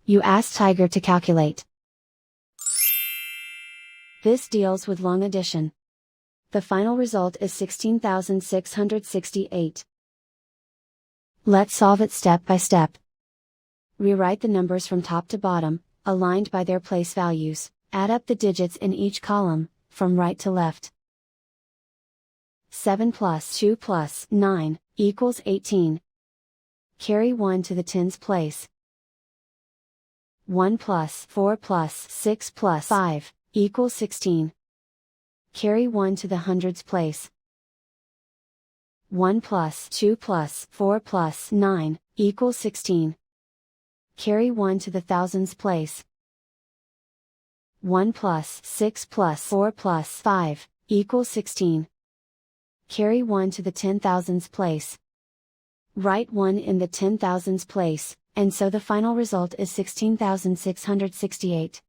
You ask Tiger to calculate. This deals with long addition. The final result is 16,668. Let's solve it step by step. Rewrite the numbers from top to bottom, aligned by their place values. Add up the digits in each column, from right to left. 7 plus 2 plus 9 equals 18. Carry 1 to the tens place. 1 plus 4 plus 6 plus 5 equals 16. Carry 1 to the hundreds place. 1 plus 2 plus 4 plus 9 equals 16. Carry 1 to the thousands place. 1 plus 6 plus 4 plus 5 equals 16. Carry 1 to the 10,000s place. Write 1 in the 10,000s place, and so the final result is 16,668.